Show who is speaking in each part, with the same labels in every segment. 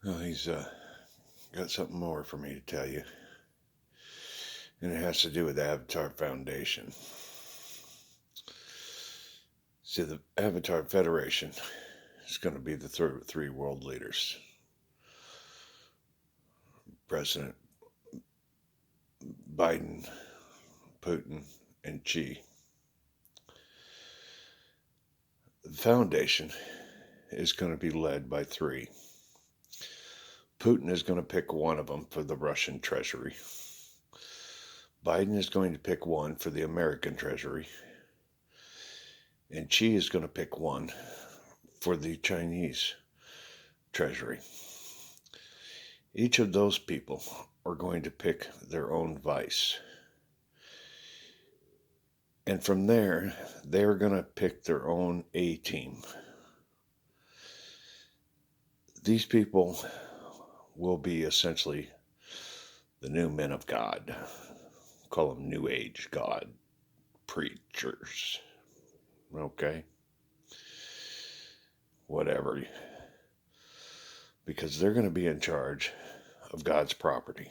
Speaker 1: Well, he's got something more for me to tell you, and it has to do with the Avatar Foundation. See, the Avatar Federation is going to be the three world leaders: President Biden, Putin, and Xi. The foundation is going to be led by three. Putin is going to pick one of them for the Russian Treasury. Biden is going to pick one for the American Treasury. And Xi is going to pick one for the Chinese Treasury. Each of those people are going to pick their own vice. And from there, they're going to pick their own A team. These people will be essentially the new men of God. Call them New Age God preachers. Okay? Whatever. Because they're going to be in charge of God's property.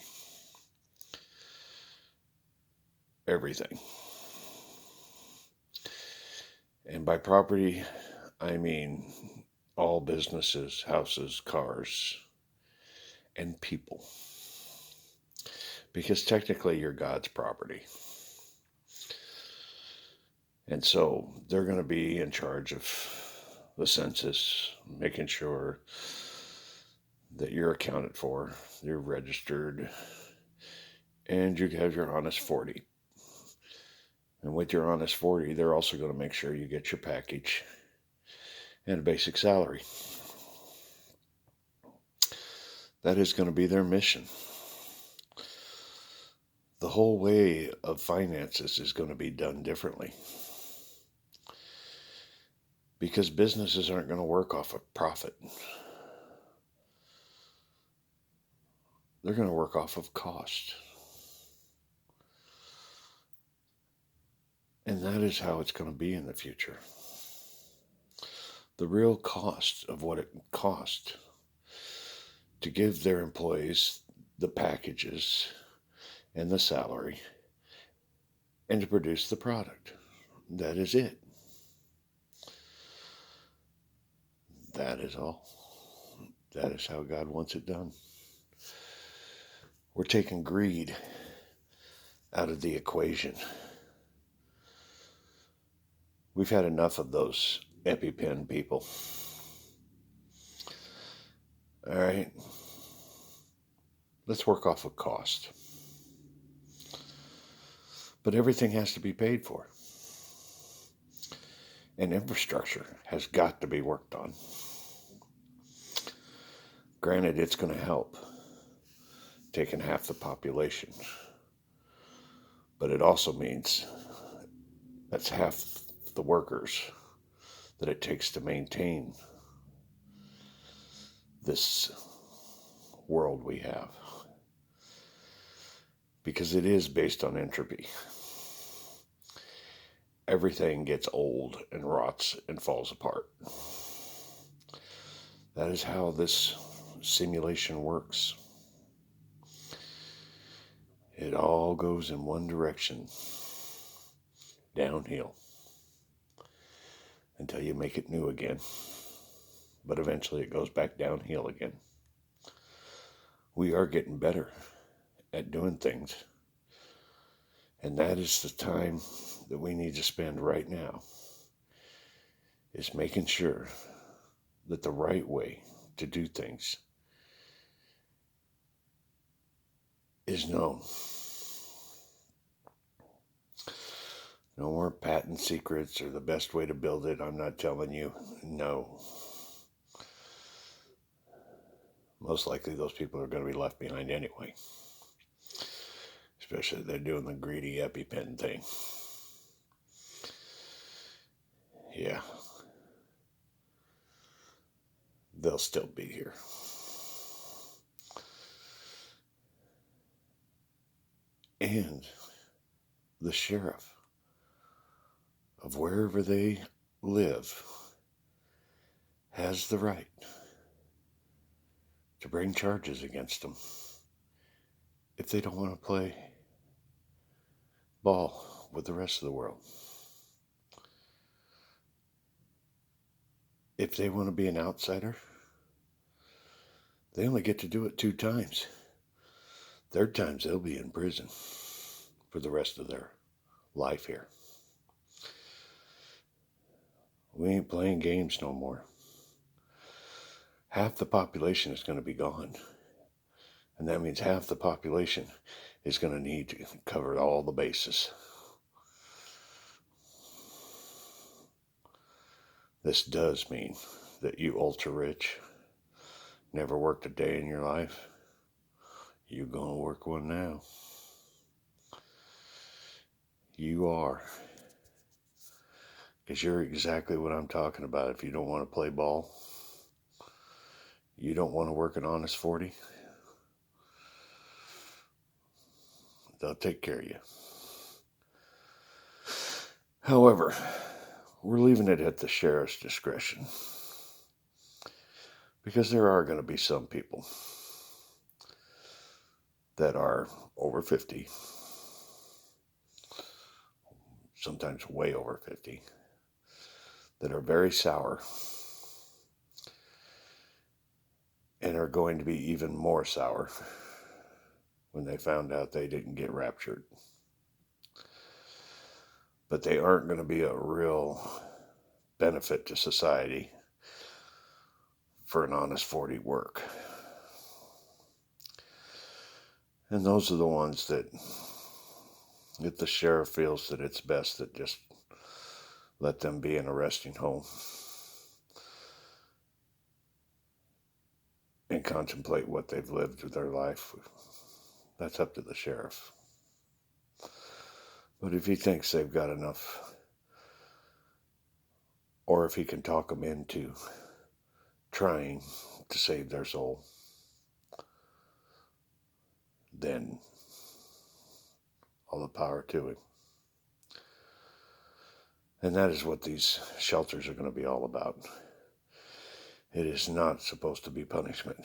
Speaker 1: Everything. And by property, I mean all businesses, houses, cars, and people. Because technically you're God's property. And so they're going to be in charge of the census, making sure that you're accounted for, you're registered, and you have your honest 40. And with your honest 40, they're also going to make sure you get your package and a basic salary. That is going to be their mission. The whole way of finances is going to be done differently. Because businesses aren't going to work off of profit. They're going to work off of cost. And that is how it's going to be in the future. The real cost of what it cost to give their employees the packages and the salary and to produce the product. That is it. That is all. That is how God wants it done. We're taking greed out of the equation. We've had enough of those EpiPen people. All right. Let's work off of cost. But everything has to be paid for. And infrastructure has got to be worked on. Granted, it's going to help taking half the population. But it also means that's half the workers that it takes to maintain this world we have. Because it is based on entropy. Everything gets old and rots and falls apart. That is how this simulation works. It all goes in one direction, downhill, until you make it new again. But eventually it goes back downhill again. We are getting better at doing things. And that is the time that we need to spend right now, is making sure that the right way to do things is known. No more patent secrets or the best way to build it. I'm not telling you. No. Most likely those people are going to be left behind anyway. Especially if they're doing the greedy EpiPen thing. Yeah. They'll still be here. And the sheriff of wherever they live has the right to bring charges against them if they don't want to play ball with the rest of the world. If they want to be an outsider, they only get to do it 2 times. Third times they'll be in prison for the rest of their life here. We ain't playing games no more. Half the population is going to be gone. And that means half the population is going to need to cover all the bases. This does mean that you ultra rich, never worked a day in your life, you're going to work one now. You are. Because you're exactly what I'm talking about. If you don't want to play ball, you don't want to work an honest 40, they'll take care of you. However, we're leaving it at the sheriff's discretion. Because there are going to be some people that are over 50, sometimes way over 50, that are very sour and are going to be even more sour when they found out they didn't get raptured. But they aren't going to be a real benefit to society for an honest 40 work. And those are the ones that, if the sheriff feels that it's best, that just let them be in a resting home and contemplate what they've lived with their life. That's up to the sheriff. But if he thinks they've got enough, or if he can talk them into trying to save their soul, then all the power to him. And that is what these shelters are going to be all about. It is not supposed to be punishment.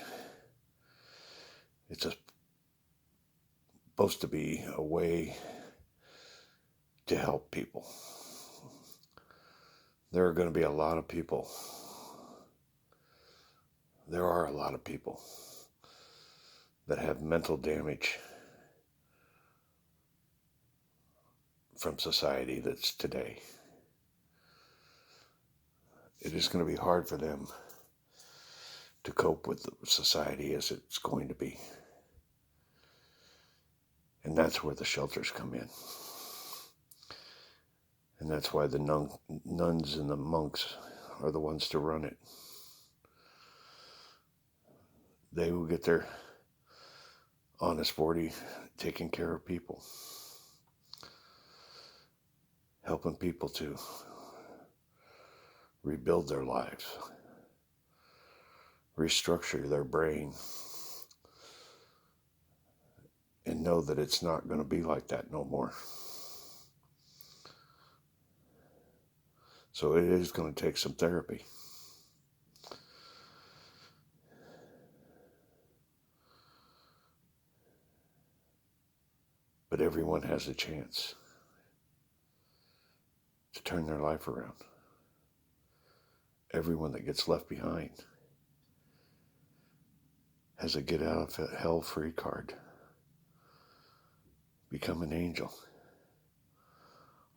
Speaker 1: It's supposed to be a way to help people. There are going to be a lot of people. There are a lot of people that have mental damage from society that's today. It is going to be hard for them to cope with the society as it's going to be. And that's where the shelters come in. And that's why the nuns and the monks are the ones to run it. They will get their honest 40 taking care of people. Helping people to rebuild their lives. Restructure their brain. And know that it's not going to be like that no more. So it is going to take some therapy. But everyone has a chance to turn their life around. Everyone that gets left behind has a get out of hell free card. Become an angel.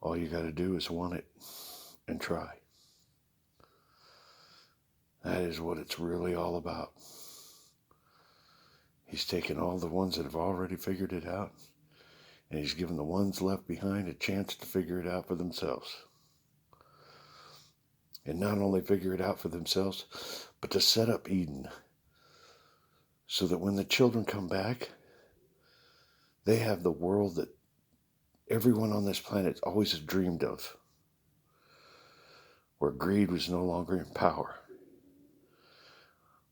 Speaker 1: All you got to do is want it and try. That is what it's really all about. He's taken all the ones that have already figured it out, and he's given the ones left behind a chance to figure it out for themselves. And not only figure it out for themselves, but to set up Eden so that when the children come back, they have the world that everyone on this planet always has dreamed of, where greed was no longer in power,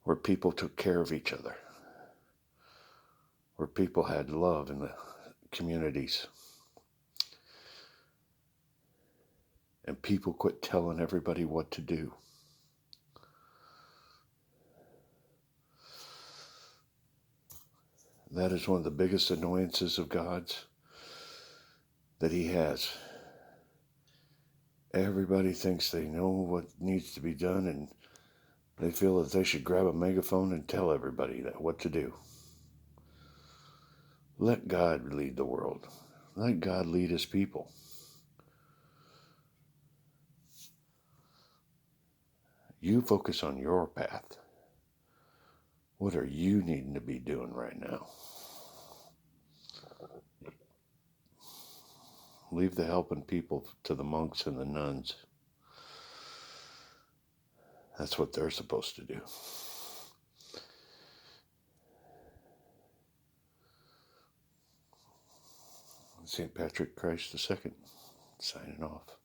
Speaker 1: where people took care of each other, where people had love in the communities, and people quit telling everybody what to do. That is one of the biggest annoyances of God's that he has. Everybody thinks they know what needs to be done, and they feel that they should grab a megaphone and tell everybody that what to do. Let God lead the world. Let God lead his people. You focus on your path. What are you needing to be doing right now? Leave the helping people to the monks and the nuns. That's what they're supposed to do. St. Patrick Christ II, signing off.